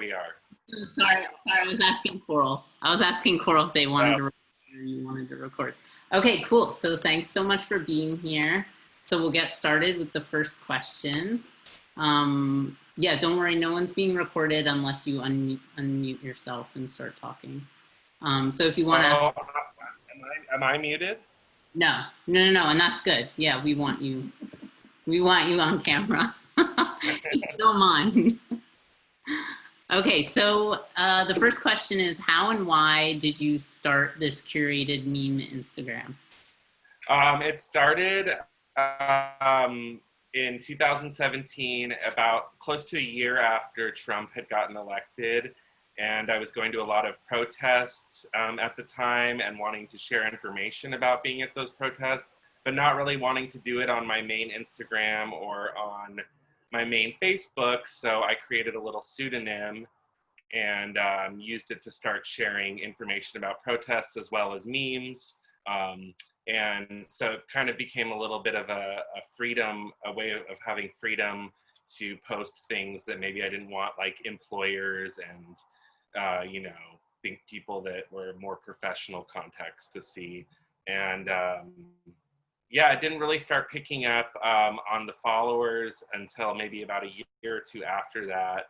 we are. Sorry, I was asking Coral. I was asking Coral if they wanted to record or you wanted to record. Okay, cool. So thanks so much for being here. So we'll get started with the first question. Yeah, don't worry, no one's being recorded unless you unmute yourself and start talking. So if you want to ask... Am I muted? No, and that's good. Yeah, we want you on camera. If you don't mind. Okay, so the first question is, how and why did you start this curated meme Instagram? It started in 2017, about close to a year after Trump had gotten elected. And I was going to a lot of protests at the time and wanting to share information about being at those protests, but not really wanting to do it on my main Instagram or on my main Facebook. So I created a little pseudonym and used it to start sharing information about protests as well as memes. And so it kind of became a little bit of a freedom, a way of having freedom to post things that maybe I didn't want, like employers and think people that were more professional contexts to see. And yeah, it didn't really start picking up on the followers until maybe about a year or two after that,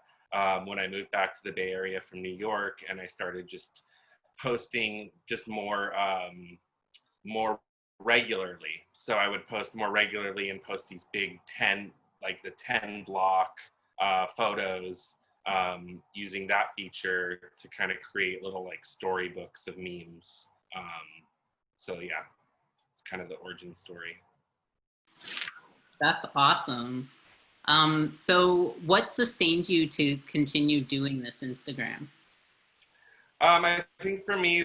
when I moved back to the Bay Area from New York, and I started just posting just more regularly. So I would post more regularly and post these big 10 block photos, using that feature to kind of create little like storybooks of memes. So yeah, it's kind of the origin story. That's awesome. So what sustains you to continue doing this Instagram? I think for me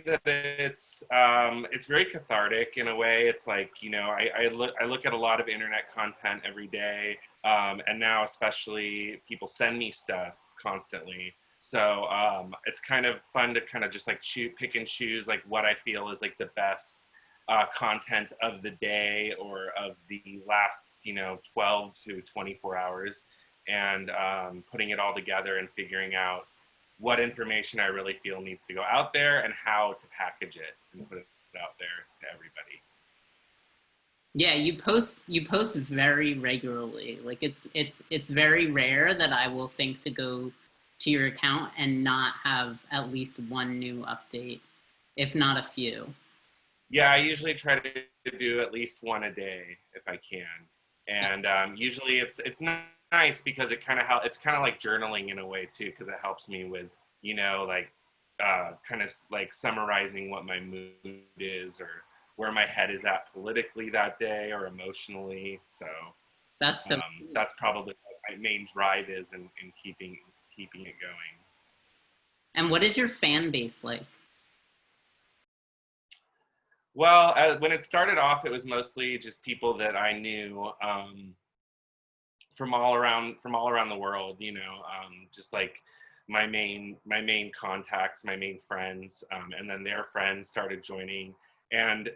that it's very cathartic in a way. It's like, I look at a lot of internet content every day. And now especially people send me stuff constantly. So it's kind of fun to kind of just like pick and choose like what I feel is like the best content of the day or of the last, 12 to 24 hours, and putting it all together and figuring out what information I really feel needs to go out there and how to package it and put it out there to everybody. Yeah, you post very regularly. Like it's very rare that I will think to go to your account and not have at least one new update, if not a few. Yeah, I usually try to do at least one a day if I can. And usually it's nice because it's kind of like journaling in a way too, because it helps me with, kind of like summarizing what my mood is or where my head is at politically that day or emotionally. So that's probably what my main drive is in keeping it going. And what is your fan base like? Well, when it started off, it was mostly just people that I knew from all around the world. Just like my main contacts, my main friends, and then their friends started joining. And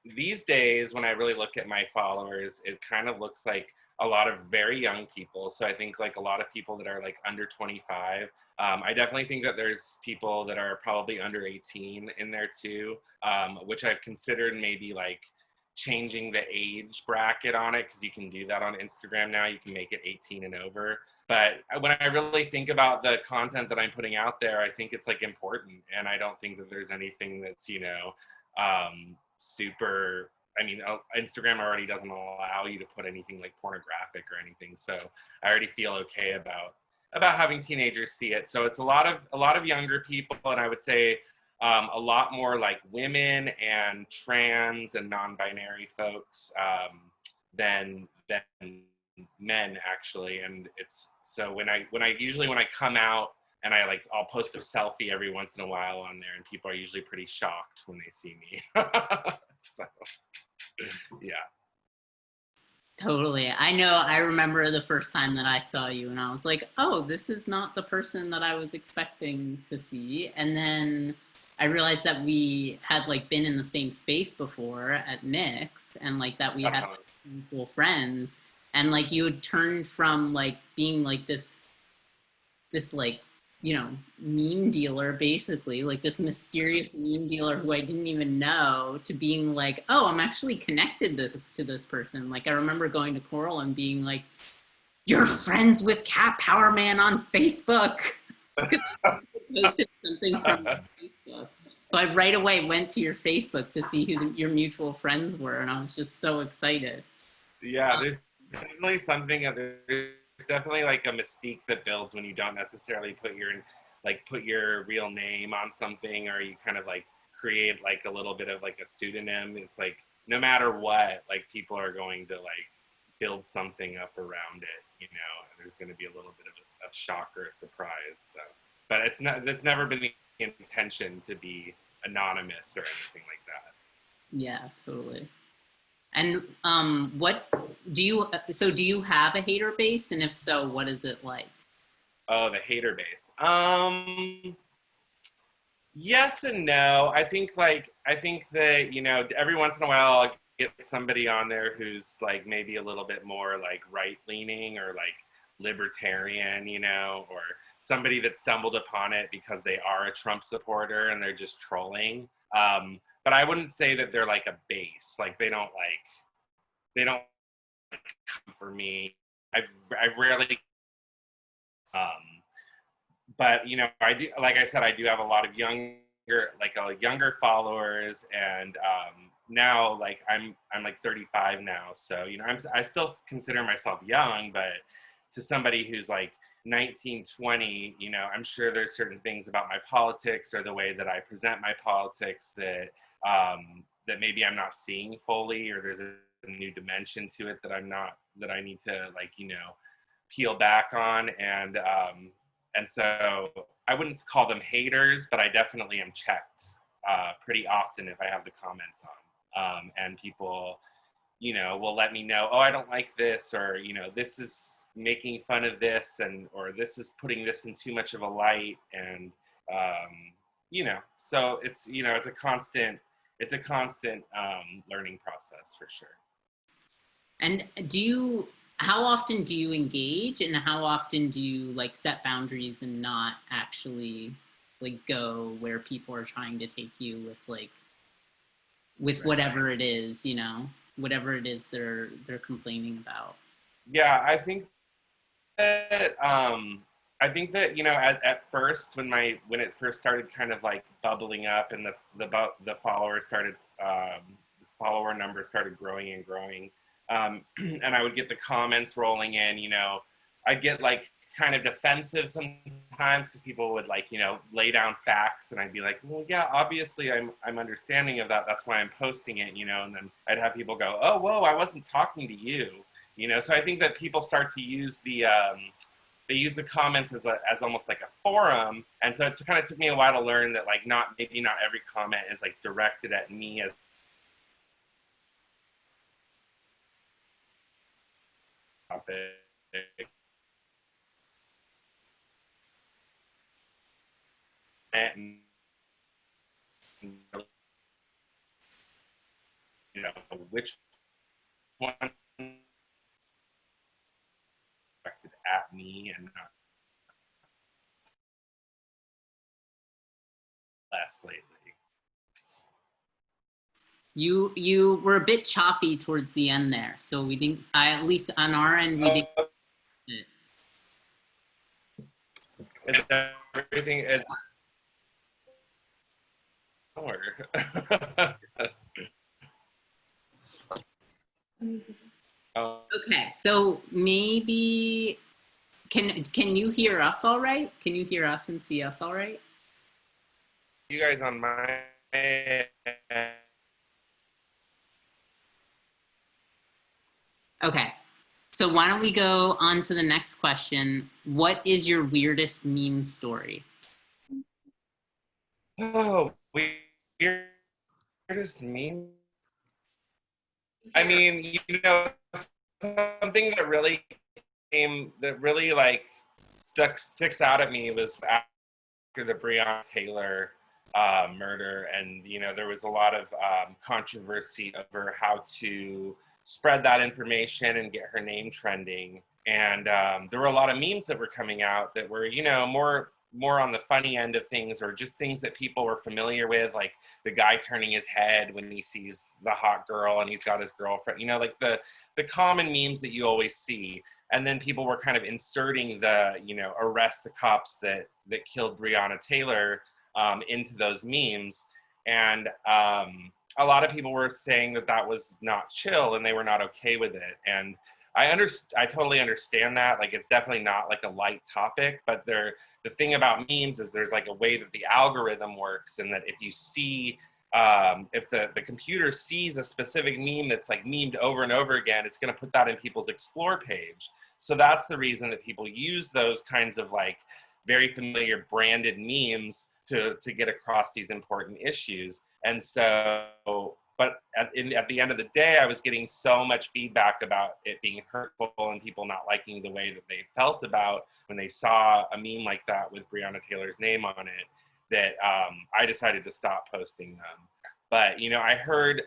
these days, when I really look at my followers, it kind of looks like a lot of very young people. So I think like a lot of people that are like under 25. I definitely think that there's people that are probably under 18 in there too, which I've considered maybe like changing the age bracket on it, because you can do that on Instagram now. You can make it 18 and over. But when I really think about the content that I'm putting out there, I think it's like important. And I don't think that there's anything that's, super, Instagram already doesn't allow you to put anything like pornographic or anything. So I already feel okay about having teenagers see it. So it's a lot of younger people, and I would say a lot more like women and trans and non-binary folks than men actually. And it's so when I come out, and I'll post a selfie every once in a while on there, and people are usually pretty shocked when they see me. So, yeah. Totally. I know, I remember the first time that I saw you and I was like, oh, this is not the person that I was expecting to see. And then I realized that we had like been in the same space before at Mix, and like that we had like, equal friends, and like you had turned from like being like this like you know, meme dealer, basically, like this mysterious meme dealer who I didn't even know, to being like, oh, I'm actually connected to this person. Like I remember going to Coral and being like, you're friends with Catpowerman on Facebook. Posted something from Facebook. So I right away went to your Facebook to see who your mutual friends were, and I was just so excited. Yeah, there's definitely something, there's definitely like a mystique that builds when you don't necessarily put your real name on something, or you kind of like create like a little bit of like a pseudonym. It's like no matter what, like people are going to like build something up around it, you know, and there's going to be a little bit of a shock or a surprise. So, but it's never been the intention to be anonymous or anything like that. Yeah, totally. And what do you have a hater base? And if so, what is it like? Oh, the hater base. Yes and no. I think that, you know, every once in a while I'll get somebody on there who's like maybe a little bit more like right leaning or like libertarian, you know, or somebody that stumbled upon it because they are a Trump supporter and they're just trolling. But I wouldn't say that they're like a base. Like they don't come for me. I've rarely um but you know, I do, like I said, I do have a lot of younger followers, and now like I'm like 35 now, so you know I still consider myself young, but to somebody who's like 19, 20, you know, I'm sure there's certain things about my politics or the way that I present my politics that maybe I'm not seeing fully, or there's a new dimension to it that I need to like, you know, peel back on, and so I wouldn't call them haters, but I definitely am checked pretty often if I have the comments on. And people, you know, will let me know, oh, I don't like this, or, you know, this is making fun of this, or this is putting this in too much of a light. And, you know, so it's, you know, it's a constant learning process for sure. And how often do you engage, and how often do you like set boundaries and not actually like go where people are trying to take you with whatever it is, you know, whatever it is they're complaining about? Yeah, I think that, you know, at first when it first started kind of like bubbling up, and the followers started the follower number started growing and growing, and I would get the comments rolling in, you know, I'd get like kind of defensive sometimes because people would like, you know, lay down facts, and I'd be like, well, yeah, obviously I'm understanding of that. That's why I'm posting it, you know, and then I'd have people go, oh, whoa, I wasn't talking to you, you know. So I think that people start to use they use the comments as almost like a forum, and so it kind of took me a while to learn that like maybe not every comment is like directed at me as a topic. And, you know, which one directed at me and not less lately. You were a bit choppy towards the end there, so we didn't. At least on our end, we didn't. Is everything is Okay, so maybe can you hear us all right? Can you hear us and see us all right? You guys on my Okay, so why don't we go on to the next question? What is your weirdest meme story? oh, weirdest meme. I mean, you know, something that really like sticks out at me was after the Breonna Taylor murder, and you know, there was a lot of controversy over how to spread that information and get her name trending. And there were a lot of memes that were coming out that were, you know, more more on the funny end of things, or just things that people were familiar with, like the guy turning his head when he sees the hot girl and he's got his girlfriend, like the common memes that you always see. And then people were kind of inserting the, arrest the cops that killed Breonna Taylor into those memes. And a lot of people were saying that was not chill and they were not okay with it. And I totally understand that. Like, it's definitely not like a light topic, but the thing about memes is there's like a way that the algorithm works, and that if you see, if the computer sees a specific meme that's like memed over and over again, it's going to put that in people's explore page. So that's the reason that people use those kinds of like very familiar branded memes to get across these important issues. And so, but at the end of the day, I was getting so much feedback about it being hurtful and people not liking the way that they felt about when they saw a meme like that with Breonna Taylor's name on it, that I decided to stop posting them. But, I heard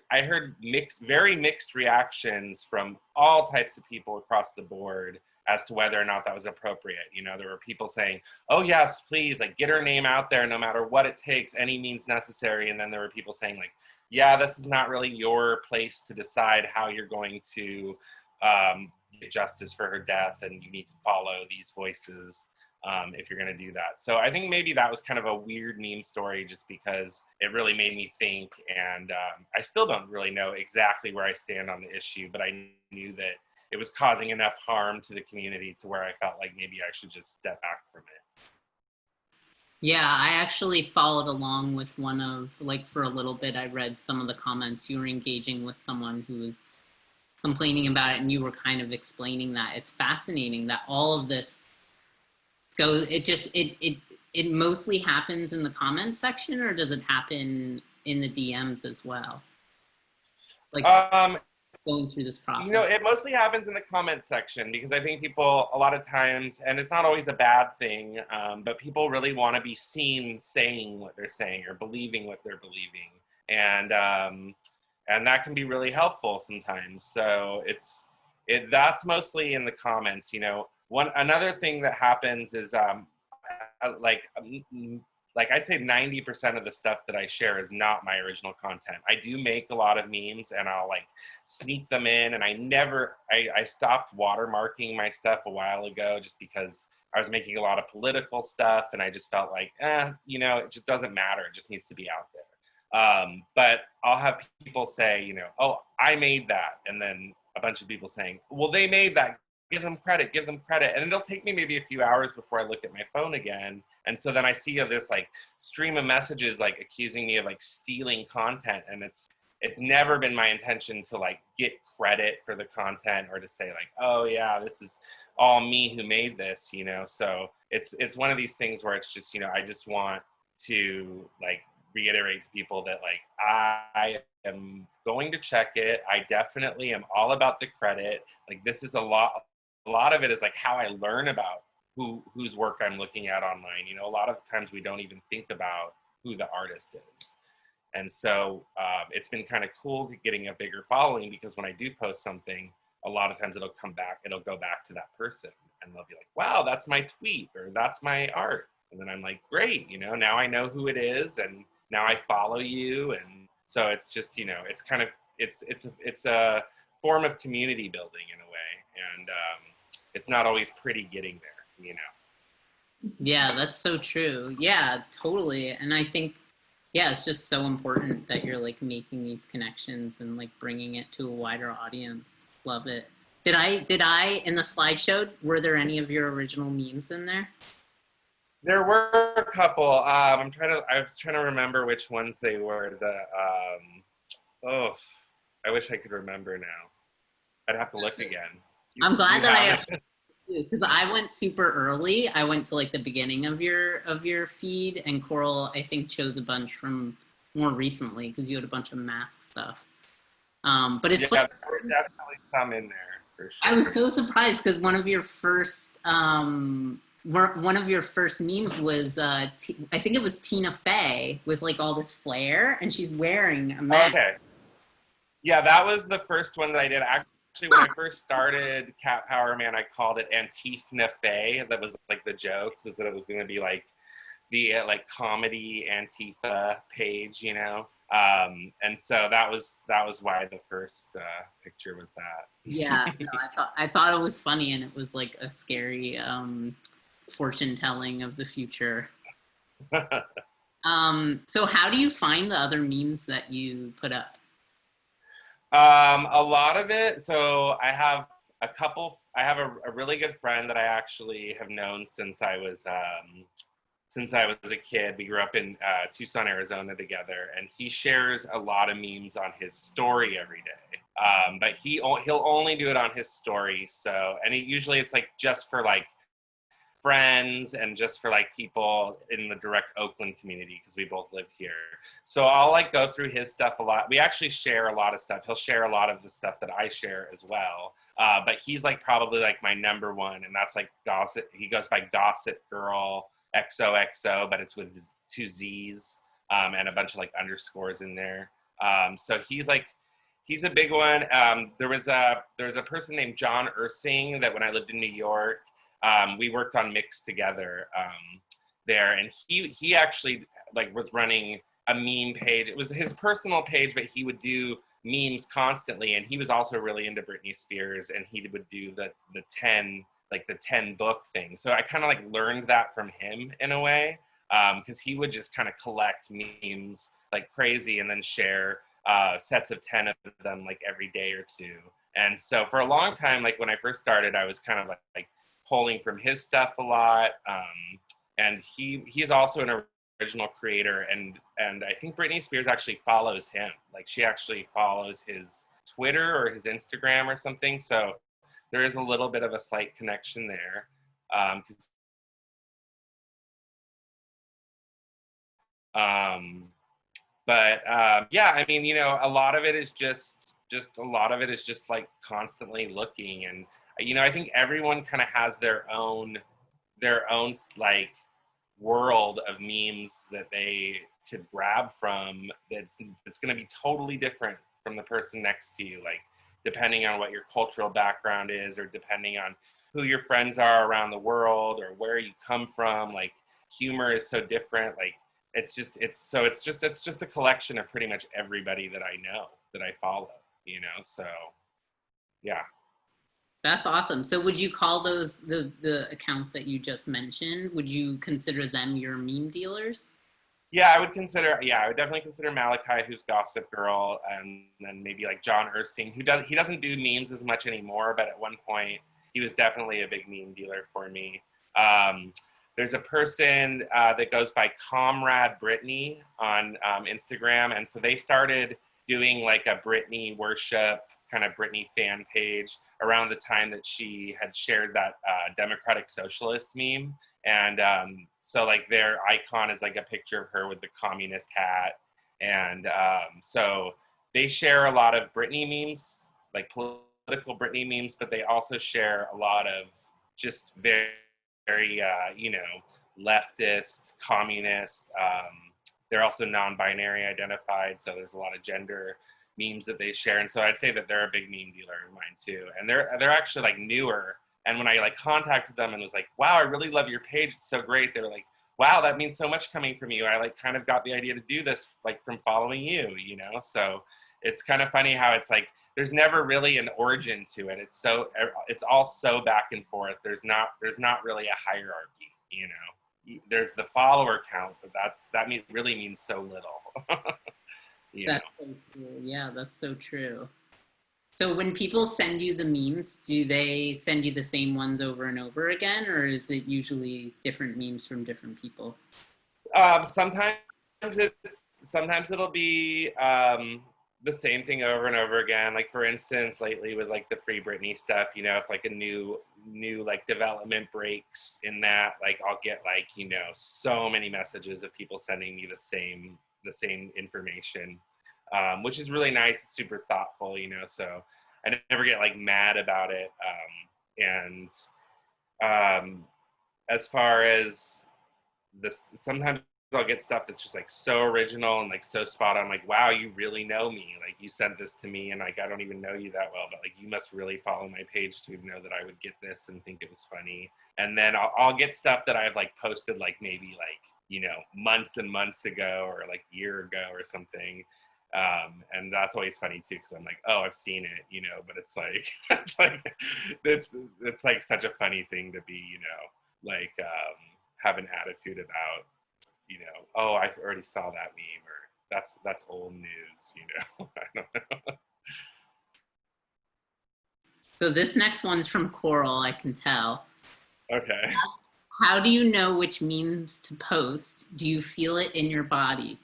very mixed reactions from all types of people across the board as to whether or not that was appropriate. There were people saying, oh yes, please, like, get her name out there no matter what it takes, any means necessary. And then there were people saying, like, yeah, this is not really your place to decide how you're going to get justice for her death, and you need to follow these voices if you're going to do that. So I think maybe that was kind of a weird meme story, just because it really made me think. And I still don't really know exactly where I stand on the issue, but I knew that it was causing enough harm to the community to where I felt like maybe I should just step back from it. Yeah, I actually followed along with one of, like, for a little bit, I read some of the comments. You were engaging with someone who was complaining about it, and you were kind of explaining that. It's fascinating that all of this goes, it mostly happens in the comment section, or does it happen in the DMs as well? Like, going through this process? It mostly happens in the comment section, because I think people a lot of times, and it's not always a bad thing, but people really want to be seen saying what they're saying or believing what they're believing. And that can be really helpful sometimes. So that's mostly in the comments. Another thing that happens is like I'd say 90% of the stuff that I share is not my original content. I do make a lot of memes, and I'll like sneak them in, and I stopped watermarking my stuff a while ago, just because I was making a lot of political stuff, and I just felt like, it just doesn't matter. It just needs to be out there. But I'll have people say, oh, I made that. And then a bunch of people saying, well, they made that. Give them credit. And it'll take me maybe a few hours before I look at my phone again. And so then I see this like stream of messages like accusing me of like stealing content. And it's never been my intention to like get credit for the content, or to say like, oh yeah, this is all me who made this, So it's one of these things where it's just, I just want to like reiterate to people that like, I am going to check it. I definitely am all about the credit. Like, this is a lot of it is like how I learn about whose work I'm looking at online. A lot of times we don't even think about who the artist is. And so it's been kind of cool getting a bigger following, because when I do post something, a lot of times it'll go back to that person, and they'll be like, wow, that's my tweet, or that's my art. And then I'm like, great, now I know who it is, and now I follow you. And so it's just, it's kind of, it's a form of community building in a way. And it's not always pretty getting there, Yeah, that's so true. Yeah, totally. And I think, yeah, it's just so important that you're like making these connections and like bringing it to a wider audience. Love it. Did I in the slideshow, were there any of your original memes in there? There were a couple. I was trying to remember which ones they were. I wish I could remember now. I'd have to look again. I'm glad that because I went super early. I went to like the beginning of your feed, and Coral, I think, chose a bunch from more recently, because you had a bunch of mask stuff. But it's there were definitely some in there for sure. I was so surprised, because one of your first memes was I think it was Tina Fey with like all this flair, and she's wearing a mask. Okay. Yeah, that was the first one that I did. Actually, when I first started Cat Power Man, I called it Antifa Fey. That was like the joke, is that it was going to be like the like comedy Antifa page, you know. And so that was why the first picture was that. Yeah, no, I thought it was funny, and it was like a scary fortune telling of the future. So how do you find the other memes that you put up? A lot of it. So I have a couple. I have a really good friend that I actually have known since I was a kid. We grew up in Tucson, Arizona together, and he shares a lot of memes on his story every day. But he'll only do it on his story. So, and usually it's like just for like friends and just for like people in the direct Oakland community, because we both live here. So I'll like go through his stuff a lot. We actually share a lot of stuff. He'll share a lot of the stuff that I share as well. But he's like probably like my number one, and that's like Gossip. He goes by Gossip Girl XOXO, but it's with 2 Z's and a bunch of like underscores in there. So he's a big one. There was a person named John Ursing that when I lived in New York, we worked on Mix together there, and he actually like was running a meme page. It was his personal page, but he would do memes constantly, and he was also really into Britney Spears, and he would do the 10 book thing. So I kind of like learned that from him in a way, because he would just kind of collect memes like crazy and then share sets of 10 of them like every day or two. And so for a long time, like when I first started, I was kind of like pulling from his stuff a lot, and he's also an original creator, and I think Britney Spears actually follows him. Like she actually follows his Twitter or his Instagram or something. So there is a little bit of a slight connection there. Yeah, I mean, you know, a lot of it is just like constantly looking, and you know, I think everyone kind of has their own like world of memes that they could grab from. That's going to be totally different from the person next to you, like depending on what your cultural background is, or depending on who your friends are around the world, or where you come from. Like humor is so different. Like it's just a collection of pretty much everybody that I know, that I follow, you know. So yeah. That's awesome. So would you call those the accounts that you just mentioned, would you consider them your meme dealers? Yeah, I would definitely consider Malachi, who's Gossip Girl, and then maybe like John Ersting, he doesn't do memes as much anymore, but at one point he was definitely a big meme dealer for me. There's a person that goes by Comrade Brittany on Instagram, and so they started doing like a Britney worship, kind of Britney fan page around the time that she had shared that Democratic Socialist meme. And so like their icon is like a picture of her with the communist hat. And so they share a lot of Britney memes, like political Britney memes, but they also share a lot of just very you know, leftist, communist. They're also non-binary identified, so there's a lot of gender memes that they share. And so I'd say that they're a big meme dealer of mine too. And they're actually like newer. And when I like contacted them and was like, wow, I really love your page, it's so great, they were like, wow, that means so much coming from you. I like kind of got the idea to do this like from following you, you know? So it's kind of funny how it's like there's never really an origin to it. It's all so back and forth. There's not really a hierarchy, you know. There's the follower count, but really means so little. That's so true. Yeah, that's so true. So when people send you the memes, do they send you the same ones over and over again, or is it usually different memes from different people? Sometimes it'll be the same thing over and over again. Like for instance, lately with like the Free Britney stuff, you know, if like a new like development breaks in that, like I'll get like, you know, so many messages of people sending me the same information, which is really nice. It's super thoughtful, you know. So I never get like mad about it. And as far as this, sometimes I'll get stuff that's just like so original and like so spot on. Like, wow, you really know me. Like you sent this to me, and like I don't even know you that well, but like you must really follow my page to know that I would get this and think it was funny. And then I'll get stuff that I've like posted like maybe like you know, months and months ago or like a year ago or something. And that's always funny too, because I'm like, oh, I've seen it, you know, but it's like, it's like such a funny thing to be, you know, like have an attitude about, you know, oh, I already saw that meme, or that's old news, you know. I don't know. So this next one's from Coral, I can tell. Okay. How do you know which memes to post? Do you feel it in your body?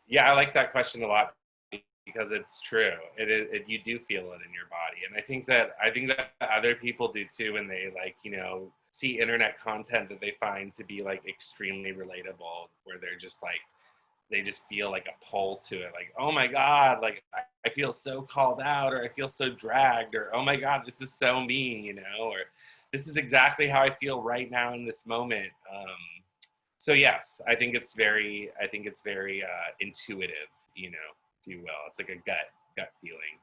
Yeah, I like that question a lot because it's true. It is. You do feel it in your body, and I think that other people do too when they, like, you know, see internet content that they find to be like extremely relatable, where they're just like, they just feel like a pull to it, like, oh my god, like I feel so called out, or I feel so dragged, or oh my god, this is so me, you know, or this is exactly how I feel right now in this moment. So yes, I think it's very intuitive, you know, if you will. It's like a gut feeling.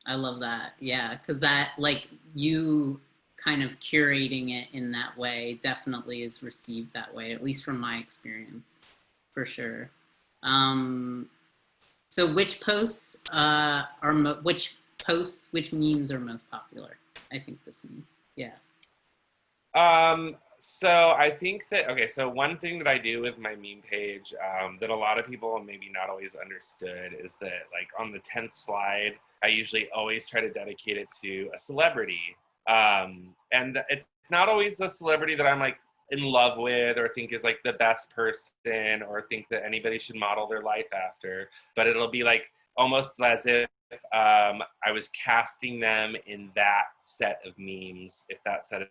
I love that. Yeah, because that, like, you kind of curating it in that way definitely is received that way, at least from my experience, for sure. So which posts which memes are most popular? I think this means, yeah. So I think that, okay, so one thing that I do with my meme page that a lot of people maybe not always understood is that, like, on the 10th slide, I usually always try to dedicate it to a celebrity. And it's not always a celebrity that I'm like in love with or think is like the best person or think that anybody should model their life after, but it'll be like almost as if I was casting them in that set of memes, if that set of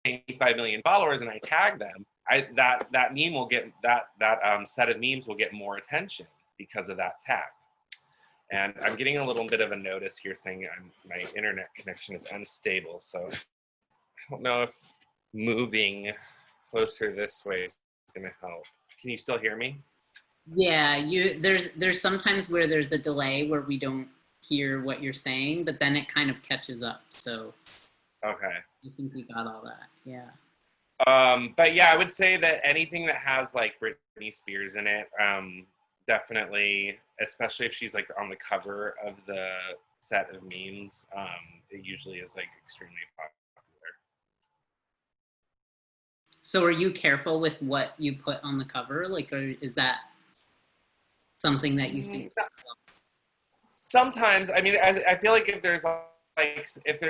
85 million followers and I tag them, that meme will get that set of memes will get more attention because of that tag. And I'm getting a little bit of a notice here saying my internet connection is unstable, so I don't know if moving closer this way is going to help. Can you still hear me? Yeah, there's sometimes where there's a delay where we don't hear what you're saying, but then it kind of catches up. So okay, I think we got all that. Yeah. But yeah, I would say that anything that has like Britney Spears in it, definitely, especially if she's like on the cover of the set of memes, it usually is like extremely popular. So are you careful with what you put on the cover? Like, or is that something that you see? Sometimes, I mean, I feel like if there's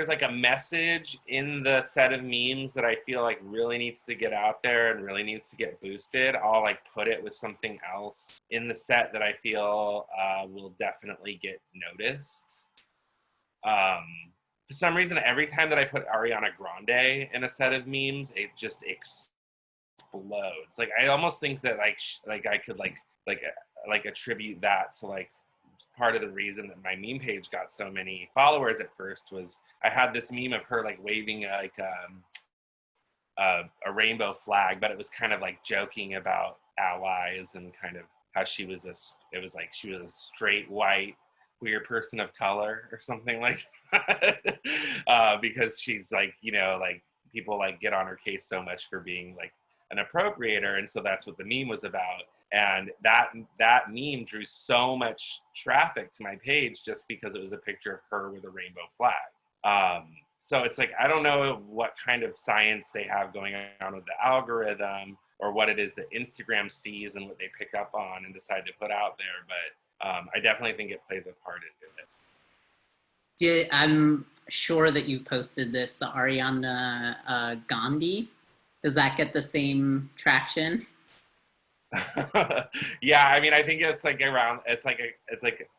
like a message in the set of memes that I feel like really needs to get out there and really needs to get boosted, I'll like put it with something else in the set that I feel will definitely get noticed. For some reason, every time that I put Ariana Grande in a set of memes, it just explodes. Like, I almost think that like I could like attribute that to like part of the reason that my meme page got so many followers at first was I had this meme of her like waving like a rainbow flag, but it was kind of like joking about allies and kind of how she was she was a straight white queer person of color or something like that. Because she's like, you know, like people like get on her case so much for being like an appropriator, and so that's what the meme was about. And that meme drew so much traffic to my page just because it was a picture of her with a rainbow flag. So it's like, I don't know what kind of science they have going on with the algorithm or what it is that Instagram sees and what they pick up on and decide to put out there. But I definitely think it plays a part in it. I'm sure that you've posted this, the Ariana Gandhi. Does that get the same traction? Yeah, I mean, I think it's like around, it's like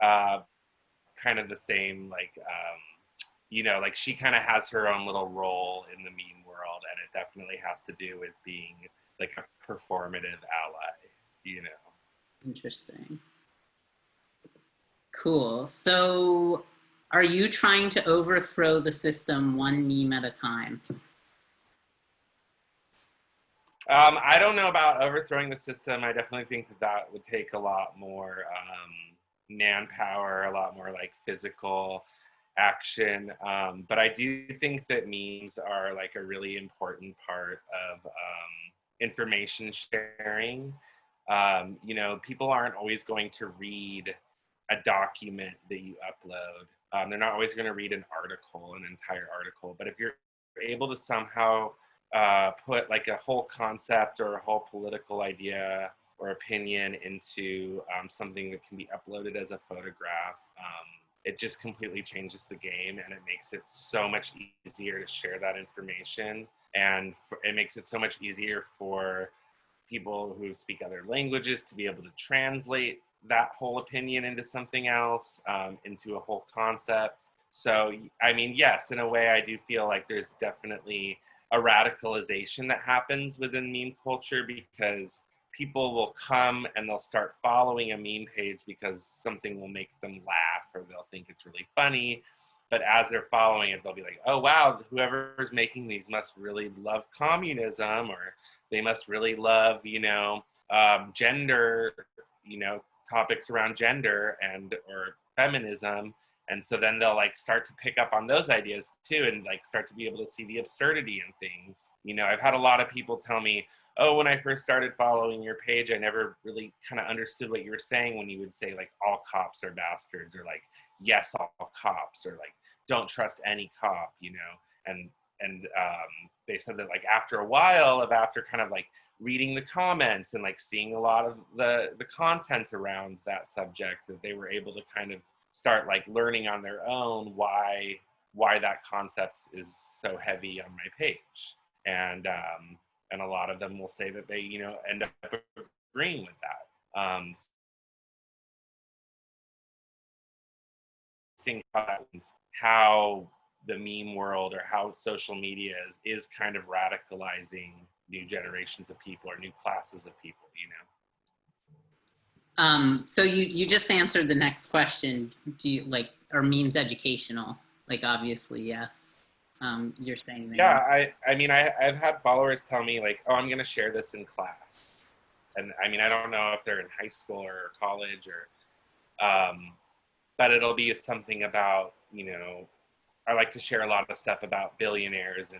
kind of the same, like, you know, like she kind of has her own little role in the meme world, and it definitely has to do with being like a performative ally, you know. Interesting. Cool. So are you trying to overthrow the system one meme at a time? I don't know about overthrowing the system. I definitely think that that would take a lot more manpower, a lot more like physical action. But I do think that memes are like a really important part of information sharing. You know, people aren't always going to read a document that you upload. They're not always going to read an article, an entire article. But if you're able to somehow put like a whole concept or a whole political idea or opinion into something that can be uploaded as a photograph, it just completely changes the game, and it makes it so much easier to share that information, and it makes it so much easier for people who speak other languages to be able to translate that whole opinion into something else, into a whole concept. So, I mean, yes, in a way, I do feel like there's definitely a radicalization that happens within meme culture, because people will come and they'll start following a meme page because something will make them laugh or they'll think it's really funny. But as they're following it, they'll be like, oh, wow, whoever's making these must really love communism, or they must really love, you know, gender, you know, topics around gender and or feminism. And so then they'll like start to pick up on those ideas too, and like start to be able to see the absurdity in things. You know, I've had a lot of people tell me, oh, when I first started following your page, I never really kind of understood what you were saying when you would say like all cops are bastards, or like yes, all cops, or like don't trust any cop, you know. And they said that like after a while of after kind of like reading the comments and like seeing a lot of the content around that subject, that they were able to kind of start like learning on their own why that concept is so heavy on my page. And a lot of them will say that they, you know, end up agreeing with that. How the meme world or how social media is kind of radicalizing new generations of people or new classes of people, you know. So you just answered the next question. Do you like, are memes educational? Like, obviously, yes. You're saying that. Yeah, I mean, I've had followers tell me like, oh, I'm going to share this in class. And I mean, I don't know if they're in high school or college or, but it'll be something about, you know, I like to share a lot of stuff about billionaires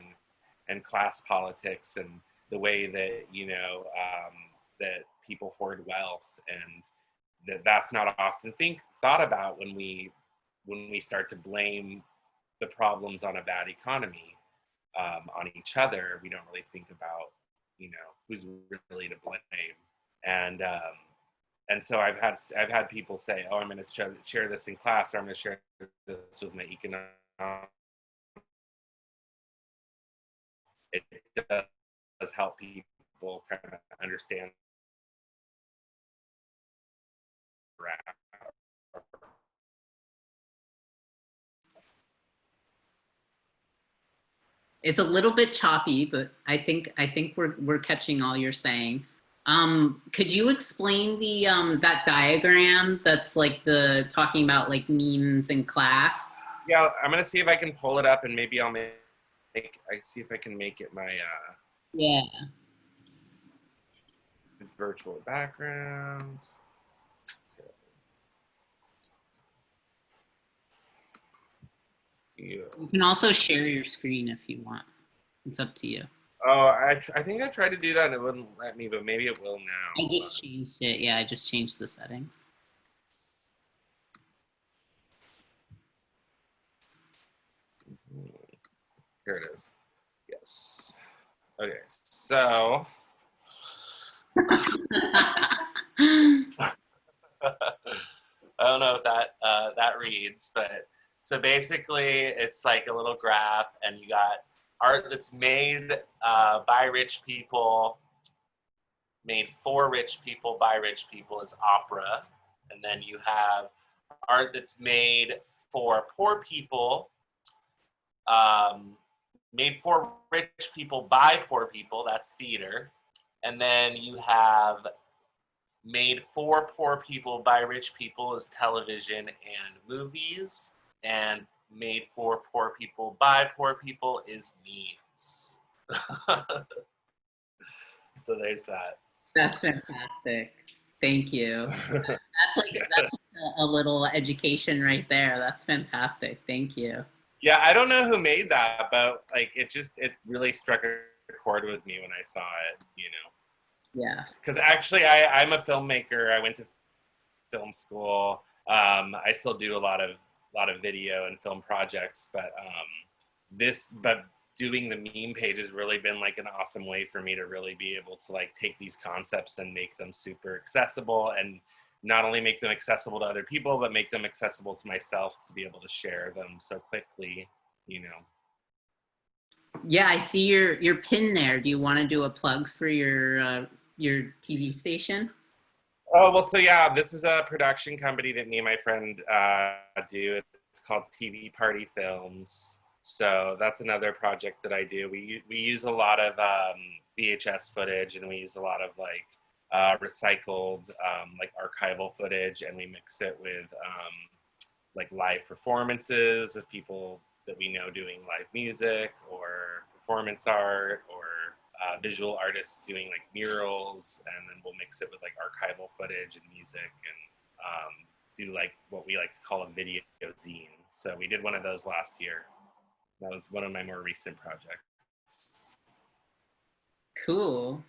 and class politics and the way that, you know, that people hoard wealth, and that's not often thought about when we start to blame the problems on a bad economy on each other. We don't really think about, you know, who's really to blame. And so I've had people say, oh, I'm going to share this in class, or I'm going to share this with my economic. It does help people kind of understand. It's a little bit choppy, but I think we're catching all you're saying. Could you explain the that diagram that's like the talking about like memes in class? Yeah, I'm gonna see if I can pull it up, and maybe I'll see if I can make it my Yeah. virtual background. You can also share your screen if you want. It's up to you. Oh, I think I tried to do that and it wouldn't let me, but maybe it will now. I just changed it. Yeah, I just changed the settings. Here it is. Yes. Okay, so. I don't know if that reads, but so basically it's like a little graph, and you got art that's made by rich people, made for rich people by rich people is opera, and then you have art that's made for poor people, made for rich people by poor people, that's theater, and then you have made for poor people by rich people is television and movies, and made for poor people by poor people is memes. So there's that. That's fantastic. Thank you. Yeah. That's a little education right there. That's fantastic. Thank you. Yeah, I don't know who made that, but like it really struck a chord with me when I saw it, Yeah. Because actually, I'm a filmmaker. I went to film school. I still do a lot of video and film projects, but doing the meme page has really been like an awesome way for me to really be able to like take these concepts and make them super accessible, and not only make them accessible to other people, but make them accessible to myself to be able to share them so quickly, Yeah, I see your pin there. Do you want to do a plug for your TV station? Oh, well, so yeah, this is a production company that me and my friend do. It's called TV Party Films. So that's another project that I do. We use a lot of VHS footage, and we use a lot of like recycled like archival footage, and we mix it with like live performances of people that we know doing live music or performance art, or visual artists doing like murals, and then we'll mix it with like archival footage and music, and do like what we like to call a video zine. So we did one of those last year. That was one of my more recent projects. Cool.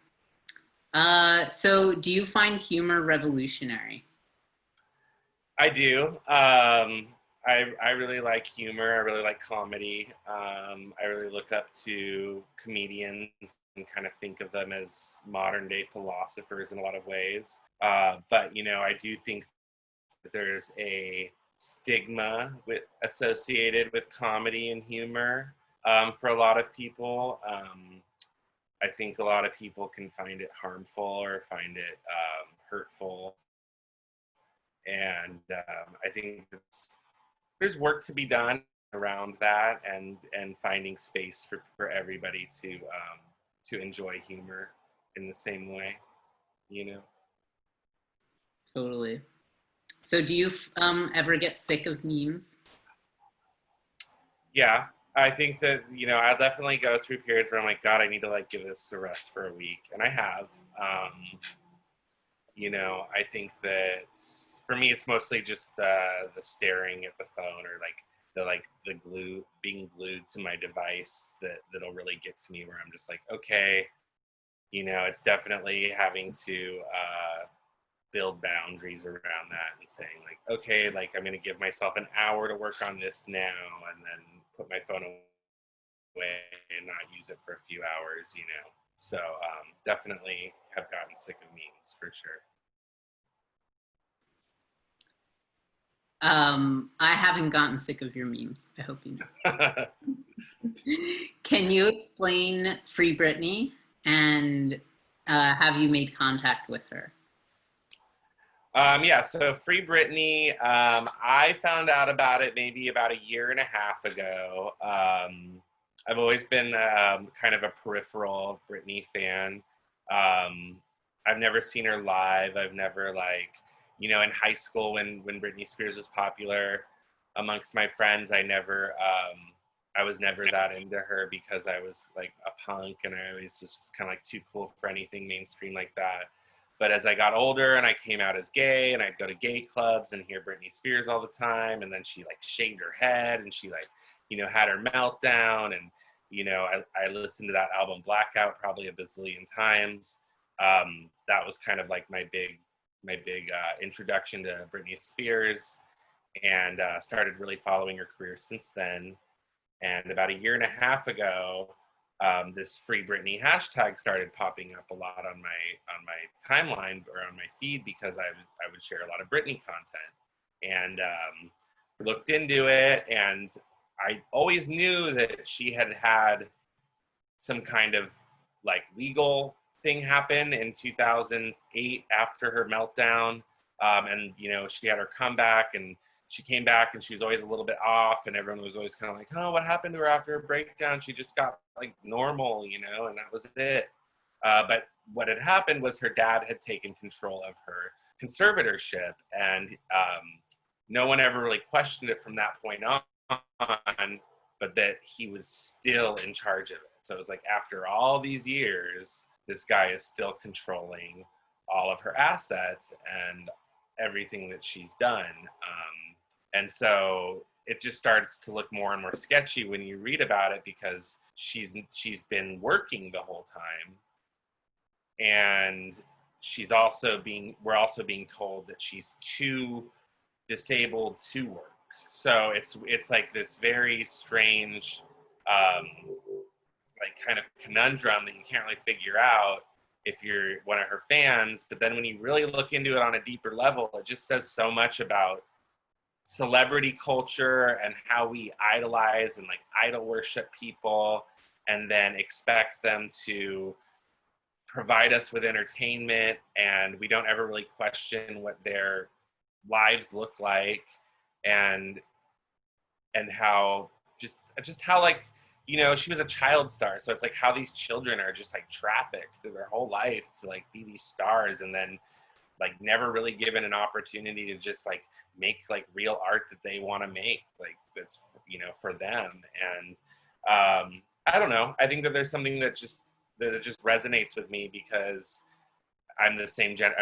So do you find humor revolutionary? I do. I really like humor. I really like comedy. I really look up to comedians and kind of think of them as modern day philosophers in a lot of ways. But I do think that there's a stigma associated with comedy and humor for a lot of people. I think a lot of people can find it harmful or find it hurtful, and I think there's work to be done around that, and finding space for everybody to enjoy humor in the same way, Totally. So do you ever get sick of memes? Yeah, I think that I'll definitely go through periods where I'm like, God, I need to like give this a rest for a week, and I have. I think that for me, it's mostly just the staring at the phone, or like the being glued to my device that'll really get to me, where I'm just like, okay, it's definitely having to build boundaries around that, and saying like, okay, like I'm going to give myself an hour to work on this now, and then put my phone away and not use it for a few hours, So definitely have gotten sick of memes for sure. I haven't gotten sick of your memes. I hope you know. Can you explain Free Britney, and have you made contact with her? Yeah, so Free Britney, I found out about it maybe about a year and a half ago. I've always been kind of a peripheral Britney fan. I've never seen her live. I've never in high school when Britney Spears was popular amongst my friends, I was never that into her because I was like a punk, and I always was just kind of like too cool for anything mainstream like that. But as I got older and I came out as gay, and I'd go to gay clubs and hear Britney Spears all the time, and then she like shaved her head, and she like, had her meltdown, and I listened to that album Blackout probably a bazillion times. That was kind of like my big introduction to Britney Spears, and started really following her career since then. And about a year and a half ago, this Free Britney hashtag started popping up a lot on my timeline or on my feed, because I would share a lot of Britney content, and looked into it, and I always knew that she had some kind of like legal thing happen in 2008 after her meltdown, and she had her comeback, and she came back, and she was always a little bit off, and everyone was always kind of like, oh, what happened to her after her breakdown? She just got like normal, and that was it. But what had happened was her dad had taken control of her conservatorship, and no one ever really questioned it from that point on, but that he was still in charge of it. So it was like, after all these years, this guy is still controlling all of her assets and everything that she's done. And so it just starts to look more and more sketchy when you read about it, because she's been working the whole time, and we're also being told that she's too disabled to work. So it's like this very strange like kind of conundrum that you can't really figure out if you're one of her fans. But then when you really look into it on a deeper level, it just says so much about celebrity culture and how we idolize and like idol worship people, and then expect them to provide us with entertainment, and we don't ever really question what their lives look like, and how just how, like, you know, she was a child star, so it's like how these children are just like trafficked through their whole life to like be these stars, and then like never really given an opportunity to just like make like real art that they want to make, like that's, you know, for them. And I don't know, I think that there's something that it just resonates with me, because I'm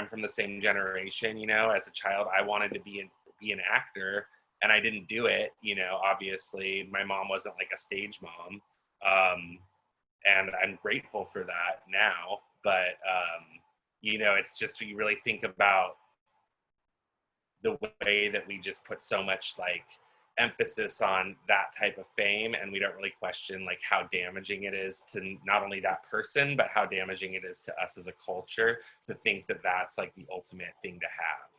from the same generation. You know, as a child I wanted to be an actor, and I didn't do it. You know, obviously my mom wasn't like a stage mom, and I'm grateful for that now. But you know, it's just, you really think about the way that we just put so much like emphasis on that type of fame, and we don't really question like how damaging it is to not only that person, but how damaging it is to us as a culture to think that that's like the ultimate thing to have.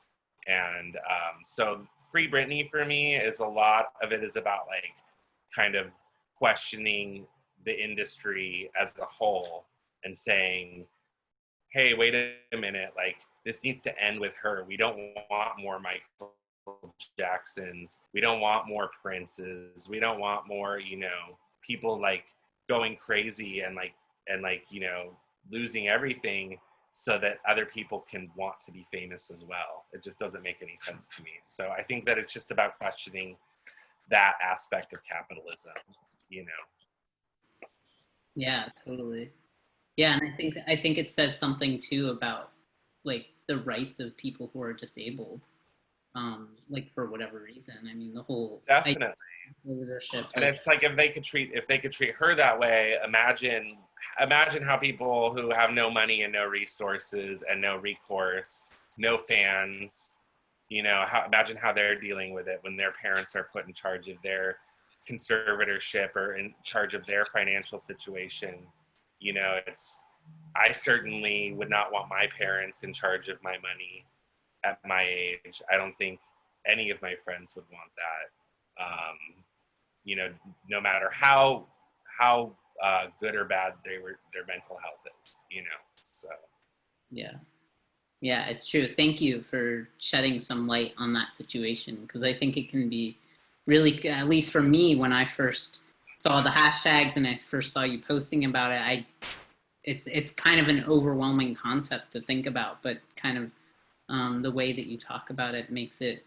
And so Free Britney for me is, a lot of it is about like kind of questioning the industry as a whole and saying, hey, wait a minute, like this needs to end with her. We don't want more Michael Jacksons. We don't want more Princes. We don't want more, you know, people like going crazy and like, you know, losing everything so that other people can want to be famous as well. It just doesn't make any sense to me. So I think that it's just about questioning that aspect of capitalism, you know. Yeah, totally. Yeah, and I think it says something too about like the rights of people who are disabled, like for whatever reason. I mean, the whole Definitely. leadership. And Like, it's like, if they could treat her that way, imagine how people who have no money and no resources and no recourse, no fans, you know, imagine how they're dealing with it when their parents are put in charge of their conservatorship or in charge of their financial situation. You know, I certainly would not want my parents in charge of my money at my age. I don't think any of my friends would want that. You know, no matter how good or bad their mental health is, you know. So yeah, it's true. Thank you for shedding some light on that situation, because I think it can be really, at least for me, when I first saw the hashtags and I first saw you posting about it, it's kind of an overwhelming concept to think about, but kind of the way that you talk about it makes it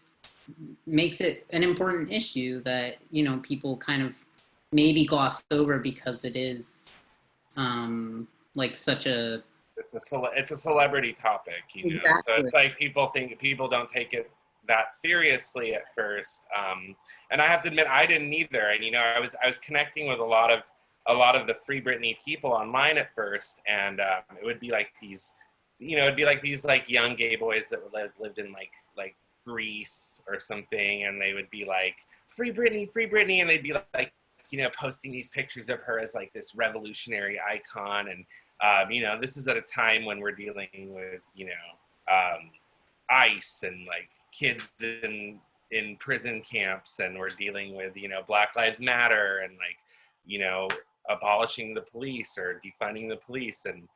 an important issue that, you know, people kind of maybe gloss over because it is like such a it's a celebrity topic, you know. exactly. So it's like people don't take it that seriously at first, and I have to admit I didn't either. And you know, I was connecting with a lot of the Free Britney people online at first, and it would be like these, you know, it'd be like these like young gay boys that lived in like Greece or something, and they would be like, free Britney, and they'd be like, you know, posting these pictures of her as like this revolutionary icon. And you know, this is at a time when we're dealing with, you know, ICE and like kids in prison camps, and we're dealing with, you know, Black Lives Matter, and like, you know, abolishing the police or defunding the police, and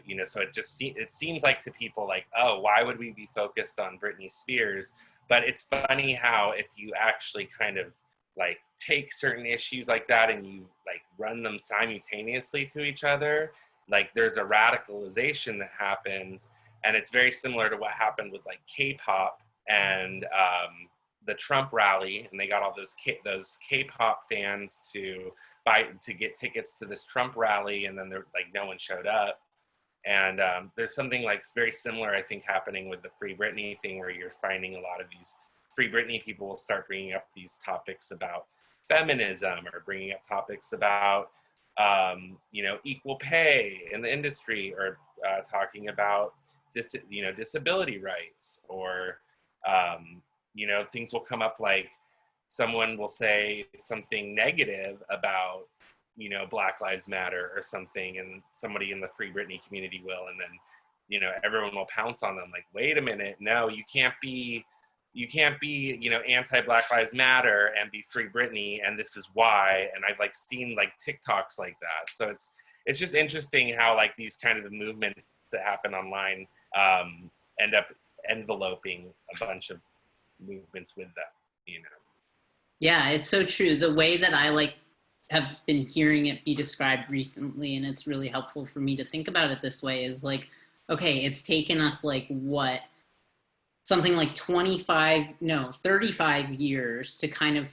you know, so it seems like to people like, oh, why would we be focused on Britney Spears? But it's funny how if you actually kind of like take certain issues like that and you like run them simultaneously to each other, like there's a radicalization that happens. And it's very similar to what happened with like K-pop and the Trump rally, and they got all those K-pop fans to get tickets to this Trump rally, and then they're like, no one showed up. And there's something like very similar, I think, happening with the Free Britney thing, where you're finding a lot of these Free Britney people will start bringing up these topics about feminism, or bringing up topics about, you know, equal pay in the industry, or talking about, you know, disability rights, or, you know, things will come up like someone will say something negative about, you know, Black Lives Matter or something, and somebody in the Free Britney community will, and then, you know, everyone will pounce on them like, wait a minute, no, you can't be, you know, anti-Black Lives Matter and be Free Britney, and this is why. And I've like seen like TikToks like that. So it's just interesting how like these kind of the movements that happen online end up enveloping a bunch of movements with them, you know. Yeah, it's so true. The way that I like have been hearing it be described recently, and it's really helpful for me to think about it this way, is like, okay, it's taken us like what, something like 35 years to kind of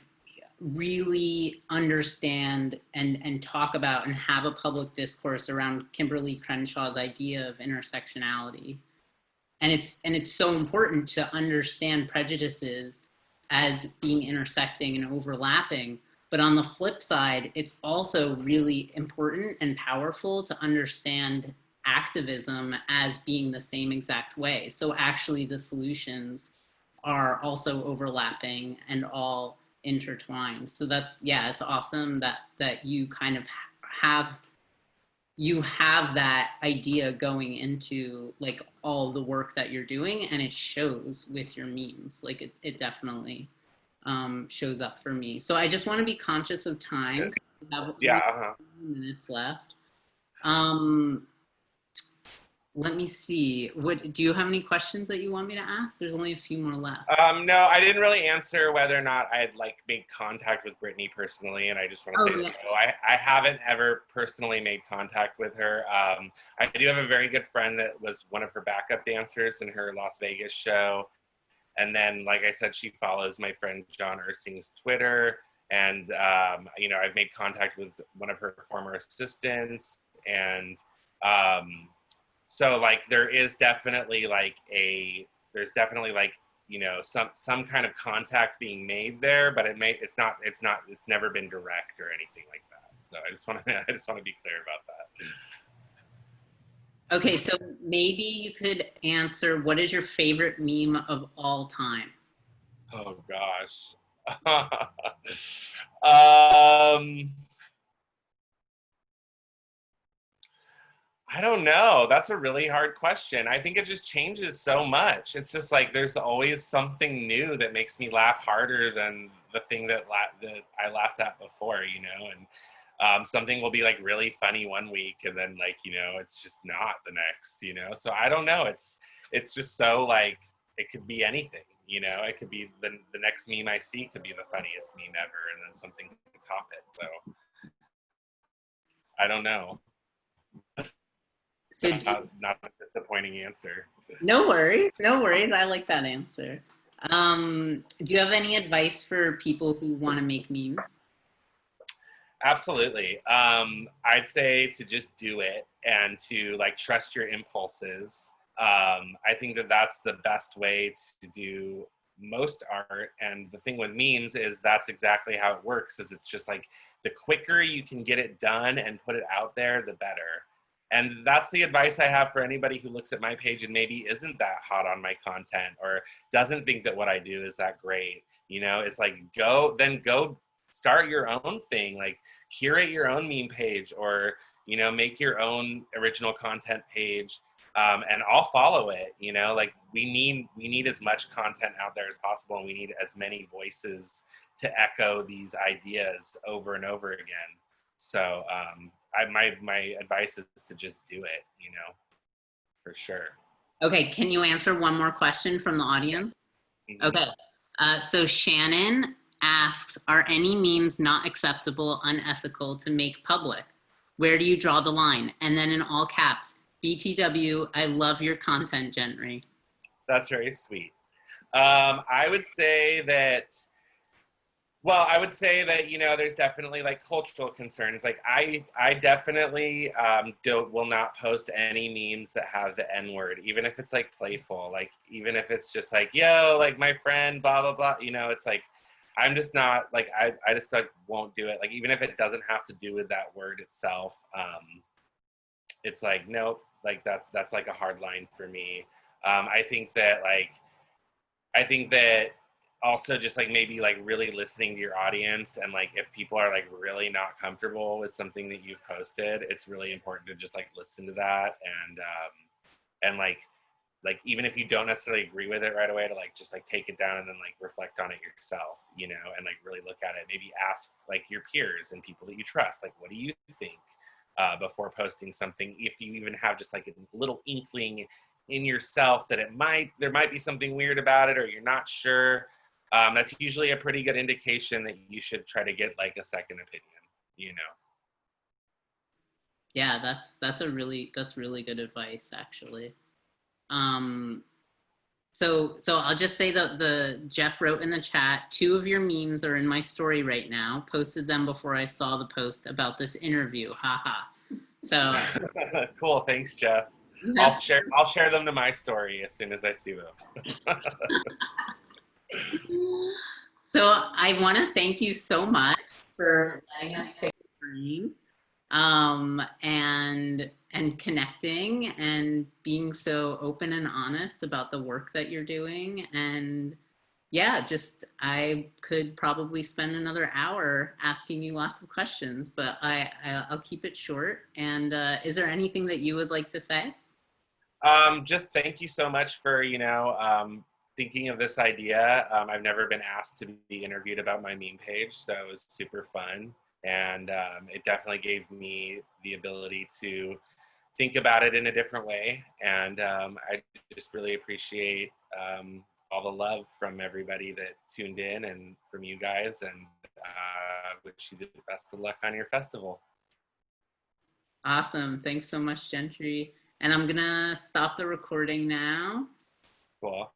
really understand and talk about and have a public discourse around Kimberly Crenshaw's idea of intersectionality. And it's so important to understand prejudices as being intersecting and overlapping. But on the flip side, it's also really important and powerful to understand activism as being the same exact way. So actually the solutions are also overlapping and all intertwined. So that's, yeah, it's awesome that you kind of have that idea going into like all the work that you're doing, and it shows with your memes. Like it definitely shows up for me. So I just want to be conscious of time. We have minutes left. Let me see. Do you have any questions that you want me to ask? There's only a few more left. No, I didn't really answer whether or not I had like made contact with Britney personally, and I just want to say no. I haven't ever personally made contact with her. I do have a very good friend that was one of her backup dancers in her Las Vegas show. And then, like I said, she follows my friend John Ersing's Twitter. And, you know, I've made contact with one of her former assistants. And so, like, there's definitely like, you know, some kind of contact being made there, but it's never been direct or anything like that. So I just want to be clear about that. Okay, so maybe you could answer, what is your favorite meme of all time? Oh gosh. I don't know. That's a really hard question. I think it just changes so much. It's just like there's always something new that makes me laugh harder than the thing that I laughed at before, you know, and something will be like really funny one week, and then like, you know, it's just not the next, you know. So I don't know. It's just so like, it could be anything, you know. It could be the next meme I see could be the funniest meme ever, and then something could top it. So I don't know. So not a disappointing answer. No worries. I like that answer. Do you have any advice for people who want to make memes? Absolutely. I'd say to just do it and to like trust your impulses. I think that's the best way to do most art. And the thing with memes is that's exactly how it works, is it's just like the quicker you can get it done and put it out there, the better. And that's the advice I have for anybody who looks at my page and maybe isn't that hot on my content or doesn't think that what I do is that great. You know, it's like, go start your own thing, like curate your own meme page, or, you know, make your own original content page, and I'll follow it. You know, like we need as much content out there as possible, and we need as many voices to echo these ideas over and over again. So my advice is to just do it, you know, for sure. Okay, can you answer one more question from the audience? Mm-hmm. Okay, so Shannon asks, are any memes not acceptable, unethical to make public? Where do you draw the line? And then in all caps, BTW, I love your content, Gentry. That's very sweet. I would say that, Well, I would say that, you know, there's definitely like cultural concerns. Like I definitely will not post any memes that have the N word, even if it's like playful, like even if it's just like, yo, like my friend, blah, blah, blah, you know, it's like, I'm just not like, I just like won't do it. Like, even if it doesn't have to do with that word itself, it's like, nope, like that's like a hard line for me. I think that also just like maybe like really listening to your audience, and like if people are like really not comfortable with something that you've posted, it's really important to just like listen to that, and like even if you don't necessarily agree with it right away, to like just like take it down and then like reflect on it yourself, you know, and like really look at it. Maybe ask like your peers and people that you trust, like, what do you think, before posting something, if you even have just like a little inkling in yourself that there might be something weird about it, or you're not sure. That's usually a pretty good indication that you should try to get like a second opinion, you know. Yeah, that's really good advice, actually. So I'll just say that the Jeff wrote in the chat, 2 of your memes are in my story right now. Posted them before I saw the post about this interview. Haha. So Cool, thanks, Jeff. I'll share them to my story as soon as I see them. So I want to thank you so much for letting us pick your brain, and connecting and being so open and honest about the work that you're doing. And yeah, just I could probably spend another hour asking you lots of questions, but I'll keep it short. And is there anything that you would like to say? Just thank you so much for, you know, thinking of this idea. I've never been asked to be interviewed about my meme page, so it was super fun. And it definitely gave me the ability to think about it in a different way. And I just really appreciate all the love from everybody that tuned in and from you guys. And wish you the best of luck on your festival. Awesome. Thanks so much, Gentry. And I'm going to stop the recording now. Cool.